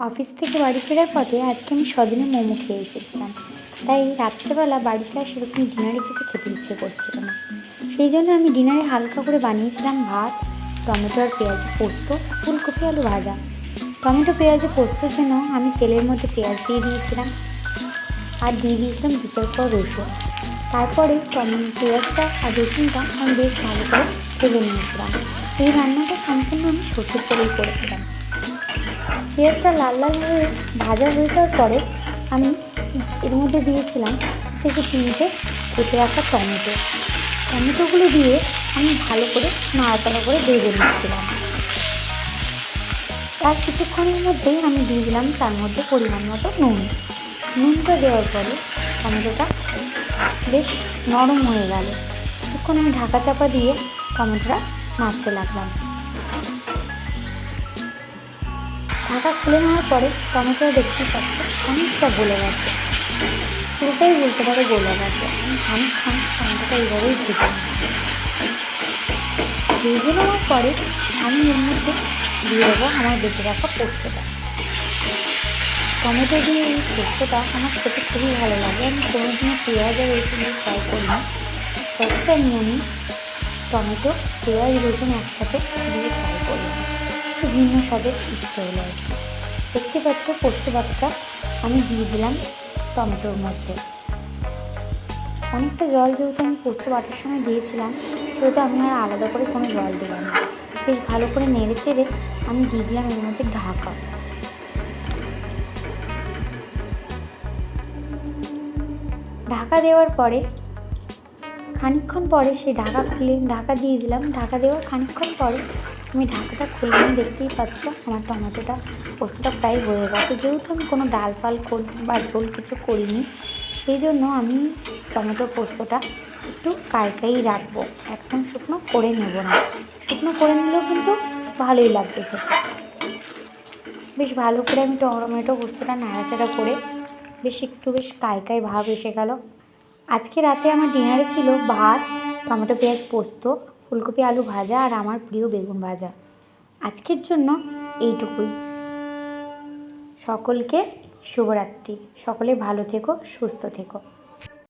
Office থেকে বাড়ি ফেরার পথে আজকে আমি সজনে মোমো খেয়ে এসেছিলাম। তাই রাত্রেবেলা বাড়িতে আর সেরকম ডিনারে কিছু খেতে ইচ্ছে করছিল না। সেই জন্য আমি ডিনারে হালকা করে বানিয়েছিলাম ভাত, টমেটো আর পেঁয়াজ পোস্ত, ফুলকপি আলু ভাজা। টমেটো পেঁয়াজে পোস্তর জন্য আমি তেলের মধ্যে পেঁয়াজ দিয়ে দিয়েছিলাম আর দিয়ে দিয়েছিলাম 2-4 কোয়া রসুন। তারপরে পেঁয়াজটা আর রসুনটা আমি বেশ ভালো করে ভেজে নিয়েছিলাম। এই রান্নাটা সম্পূর্ণ আমি সর্ষের তেলেই করেছিলাম। পেঁয়াজটা লাল লাল হয়ে ভাজা হয়ে যাওয়ার পরে আমি এর মধ্যে দিয়েছিলাম থেকে 3টে কেটে রাখা টমেটোগুলো দিয়ে আমি ভালো করে নাড়াচাড়া করে ভেজে নিচ্ছিলাম। তার কিছুক্ষণের মধ্যেই আমি দিয়ে দিলাম তার মধ্যে পরিমাণ মতো নুনটা দেওয়ার পরে টমেটোটা বেশ নরম হয়ে গেল। কিছুক্ষণ আমি ঢাকা চাপা দিয়ে টমেটোটা নাড়তে লাগলাম। ঢাকা খুলে নেওয়ার পরে টমেটো দেখতে পাচ্ছি অনেকটা গলে গেছে, পুরোটাই বলতে পারে গলে গেছে। আমি খানিকক্ষণ টমেটোটা এইভাবেই ভেজে নেওয়ার পরে আমি এর মধ্যে দিয়ে দেবো আমার বেঁচে রাখা পোস্তটা। টমেটো দিয়ে এই পোস্তটা আমার খেতে খুবই ভালো লাগে। আমি কোনোদিনও পেঁয়াজ আর রসুন দিয়ে ট্রাই করিনি, ফার্স্ট টাইম আমি টমেটো পেঁয়াজ রসুন একসাথে দিয়ে ট্রাই করলাম। একটু ভিন্ন স্বাদের ইচ্ছে হলো আর কি। দেখতে পাচ্ছ পোস্ত বাটাটা আমি দিয়ে দিলাম টমেটোর মধ্যে। অনেকটা জল যেহেতু আমি পোস্ত বাটার সময় দিয়েছিলাম, সেহেতু আমি আর আলাদা করে কোনো জল দিলাম না। বেশ ভালো করে নেড়ে চেড়ে আমি দিয়ে দিলাম এর মধ্যে ঢাকা দেওয়ার পরে খানিকক্ষণ পরে সেই ঢাকা দিয়ে দিলাম। ঢাকা দেওয়ার খানিকক্ষণ পরে আমি ঢাকাটা খুলে নিয়ে দেখতেই পাচ্ছ আমার টমেটোটা পোস্তটা প্রায় হয়ে গেছে। যেহেতু আমি কোনো ডাল ফাল বা ঝোল কিছু করিনি, সেই জন্য আমি টমেটো পোস্তটা একটু কাইকাই রাখবো, একদম শুকনো করে নেব না। শুকনো করে নিলেও কিন্তু ভালোই লাগবে খেতে। বেশ ভালো করে আমি টমেটো পোস্তটা নাড়াচাড়া করে বেশ কাইকাই ভাব এসে গেল। আজকে রাতে আমার ডিনারে ছিল ভাত, টমেটো পেঁয়াজ পোস্ত, ফুলকপি আলু ভাজা আর আমার প্রিয় বেগুন ভাজা। আজকের জন্য এইটুকুই। সকলকে শুভরাত্রি। সকলে ভালো থেকো, সুস্থ থেকো।